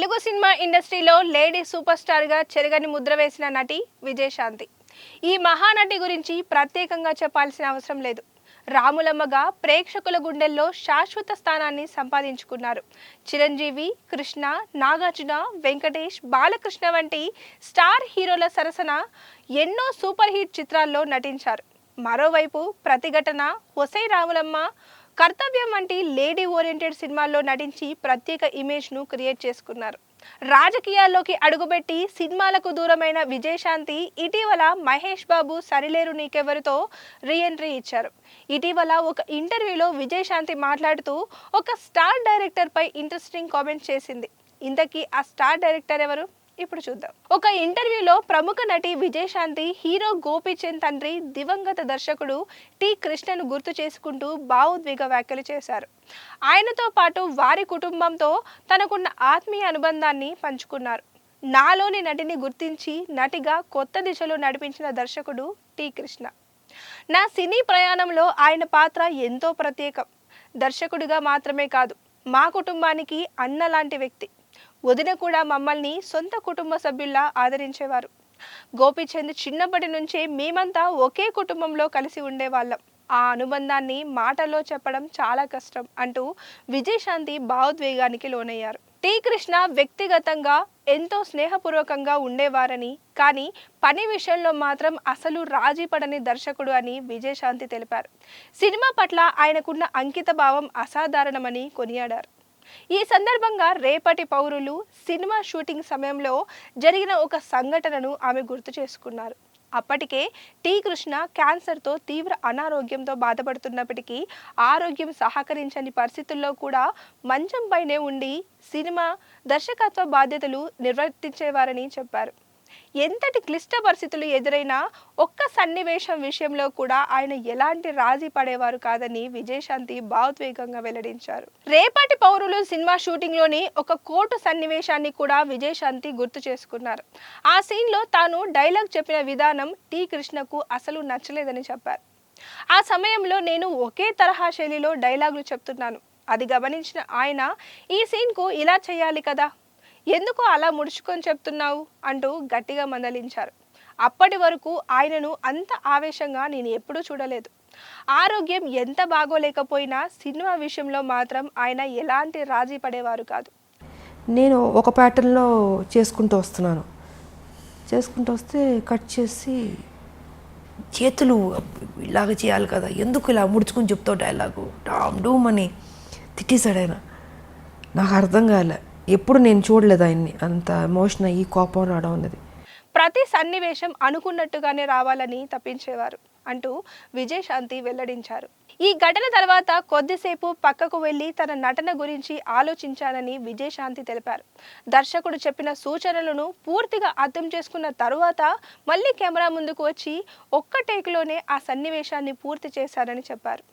Telugu cinema ఇండస్ట్రీలో lady super స్టార్గా చెరగని ముద్ర వేసిన నటి విజయశాంతి. ఈ మహానటి గురించి ప్రత్యేకంగా చెప్పాల్సిన అవసరం లేదు. రాములమ్మగా ప్రేక్షకుల గుండెల్లో శాశ్వత స్థానాన్ని సంపాదించుకున్నారు. చిరంజీవి, కృష్ణ, నాగార్జున, వెంకటేష్, బాలకృష్ణ వంటి స్టార్ హీరోల సరసన ఎన్నో సూపర్ హిట్ చిత్రాల్లో నటించారు. మరోవైపు ప్రతిఘటన, ఒసై రాములమ్మ, కర్తవ్యం వంటి లేడీ ఓరియంటెడ్ సినిమాల్లో నటించి ప్రత్యేక ఇమేజ్ను క్రియేట్ చేసుకున్నారు. రాజకీయాల్లోకి అడుగుపెట్టి సినిమాలకు దూరమైన విజయశాంతి ఇటీవల మహేష్ బాబు సరిలేరు నీకెవరితో రీఎంట్రీ ఇచ్చారు. ఇటీవల ఒక ఇంటర్వ్యూలో విజయశాంతి మాట్లాడుతూ ఒక స్టార్ డైరెక్టర్ పై ఇంట్రెస్టింగ్ కామెంట్ చేసింది. ఇంతకీ ఆ స్టార్ డైరెక్టర్ ఎవరు? ఇప్పుడు చూద్దాం. ఒక ఇంటర్వ్యూలో ప్రముఖ నటి విజయశాంతి హీరో గోపీచంద్ తండ్రి దివంగత దర్శకుడు టి కృష్ణను గుర్తు చేసుకుంటూ భావోద్వేగ వ్యాఖ్యలు చేశారు. ఆయనతో పాటు వారి కుటుంబంతో తనకున్న ఆత్మీయ అనుబంధాన్ని పంచుకున్నారు. నాలోని నటిని గుర్తించి నటిగా కొత్త దిశలో నడిపించిన దర్శకుడు టి కృష్ణ. నా సినీ ప్రయాణంలో ఆయన పాత్ర ఎంతో ప్రత్యేకం. దర్శకుడిగా మాత్రమే కాదు, మా కుటుంబానికి అన్న లాంటి వ్యక్తి. వదిన కూడా మమ్మల్ని సొంత కుటుంబ సభ్యుల్లా ఆదరించేవారు. గోపీచంద్ చిన్నప్పటి నుంచే మేమంతా ఒకే కుటుంబంలో కలిసి ఉండేవాళ్ళం. ఆ అనుబంధాన్ని మాటల్లో చెప్పడం చాలా కష్టం అంటూ విజయశాంతి భావోద్వేగానికి లోనయ్యారు. టి కృష్ణ వ్యక్తిగతంగా ఎంతో స్నేహపూర్వకంగా ఉండేవారని, కానీ పని విషయంలో మాత్రం అసలు రాజీ పడని దర్శకుడు అని విజయశాంతి తెలిపారు. సినిమా పట్ల ఆయనకున్న అంకిత భావం అసాధారణమని కొనియాడారు. ఈ సందర్భంగా రేపటి పౌరులు సినిమా షూటింగ్ సమయంలో జరిగిన ఒక సంఘటనను ఆమె గుర్తు చేసుకున్నారు. అప్పటికే టి కృష్ణ క్యాన్సర్తో తీవ్ర అనారోగ్యంతో బాధపడుతున్నప్పటికీ ఆరోగ్యం సహకరించని పరిస్థితుల్లో కూడా మంచంపైనే ఉండి సినిమా దర్శకత్వ బాధ్యతలు నిర్వర్తించేవారని చెప్పారు. ఎంతటి క్లిష్ట పరిస్థితులు ఎదురైనా ఒక్క సన్నివేశం విషయంలో కూడా ఆయన ఎలాంటి రాజీ పడేవారు కాదని విజయశాంతి భావోద్వేగంగా వెల్లడించారు. రేపటి పౌరులు సినిమా షూటింగ్ లోని ఒక కోర్టు సన్నివేశాన్ని కూడా విజయశాంతి గుర్తు చేసుకున్నారు. ఆ సీన్ లో తాను డైలాగ్ చెప్పిన విధానం టి కృష్ణకు అసలు నచ్చలేదని చెప్పారు. ఆ సమయంలో నేను ఒకే తరహా శైలిలో డైలాగులు చెప్తున్నాను. అది గమనించిన ఆయన, ఈ సీన్ కు ఇలా చేయాలి కదా, ఎందుకు అలా ముడుచుకొని చెప్తున్నావు అంటూ గట్టిగా మందలించారు. అప్పటి వరకు ఆయనను అంత ఆవేశంగా నేను ఎప్పుడూ చూడలేదు. ఆరోగ్యం ఎంత బాగోలేకపోయినా సినిమా విషయంలో మాత్రం ఆయన ఎలాంటి రాజీ పడేవారు కాదు. నేను ఒక ప్యాటర్న్లో చేసుకుంటూ వస్తే కట్ చేసి చేతులు ఇలాగ చేయాలి కదా, ఎందుకు ఇలా ముడుచుకొని చెప్తావు డైలాగు డామ్ డూమ్ అని తిట్టేశాడు ఆయన. నాకు అర్థం కాలే, ఎప్పుడు నేను చూడలేదు ఆయన్ని అంత ఎమోషన్ అయ్యి కోపం రావడం అన్నది. ప్రతి సన్నివేశం అనుకున్నట్టుగానే రావాలని తప్పించేవారు అంటూ విజయశాంతి వెల్లడించారు. ఈ ఘటన తర్వాత కొద్దిసేపు పక్కకు వెళ్లి తన నటన గురించి ఆలోచించానని విజయశాంతి తెలిపారు. దర్శకుడు చెప్పిన సూచనలను పూర్తిగా అర్థం చేసుకున్న తరువాత మళ్ళీ కెమెరా ముందుకు వచ్చి ఒక్క టేక్లోనే ఆ సన్నివేశాన్ని పూర్తి చేశానని చెప్పారు.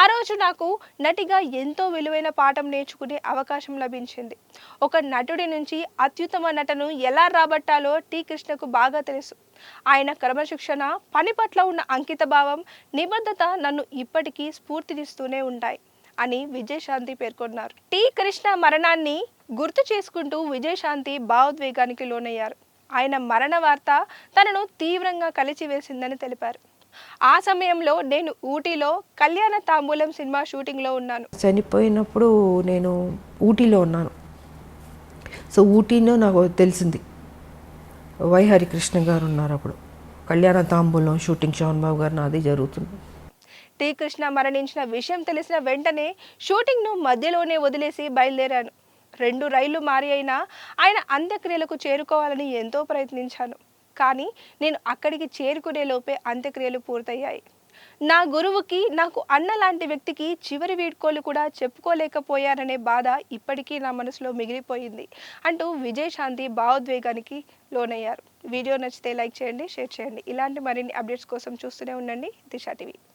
ఆ రోజు నాకు నటిగా ఎంతో విలువైన పాఠం నేర్చుకునే అవకాశం లభించింది. ఒక నటుడి నుంచి అత్యుత్తమ నటను ఎలా రాబట్టాలో టి కృష్ణకు బాగా తెలుసు. ఆయన క్రమశిక్షణ, పని పట్ల ఉన్న అంకిత భావం, నిబద్ధత నన్ను ఇప్పటికీ స్ఫూర్తినిస్తూనే ఉంటాయి అని విజయశాంతి పేర్కొన్నారు. టి కృష్ణ మరణాన్ని గుర్తు చేసుకుంటూ విజయశాంతి భావోద్వేగానికి లోనయ్యారు. ఆయన మరణ వార్త తనను తీవ్రంగా కలిచివేసిందని తెలిపారు. ఆ సమయంలో నేను ఊటీలో కళ్యాణ తాంబూలం సినిమా షూటింగ్లో ఉన్నాను. చనిపోయినప్పుడు నేను ఊటీలో ఉన్నాను. సో ఊటీలో నాకు తెలిసింది వై హరికృష్ణ గారు ఉన్నారు. అప్పుడు కళ్యాణ తాంబూలం షూటింగ్ శోభన్ బాబు గారు నాది జరుగుతుంది. టి కృష్ణ మరణించిన విషయం తెలిసిన వెంటనే షూటింగ్ను మధ్యలోనే వదిలేసి బయలుదేరాను. 2 రైళ్లు మారి అయినా ఆయన అంత్యక్రియలకు చేరుకోవాలని ఎంతో ప్రయత్నించాను. కానీ నేను అక్కడికి చేరుకునే లోపే అంత్యక్రియలు పూర్తయ్యాయి. నా గురువుకి, నాకు అన్న లాంటి వ్యక్తికి చివరి వీడ్కోలు కూడా చెప్పుకోలేకపోయాననే బాధ ఇప్పటికీ నా మనసులో మిగిలిపోయింది అంటూ విజయశాంతి భావోద్వేగానికి లోనయ్యారు. వీడియో నచ్చితే లైక్ చేయండి, షేర్ చేయండి. ఇలాంటి మరిన్ని అప్డేట్స్ కోసం చూస్తూనే ఉండండి దిశ టీవీ.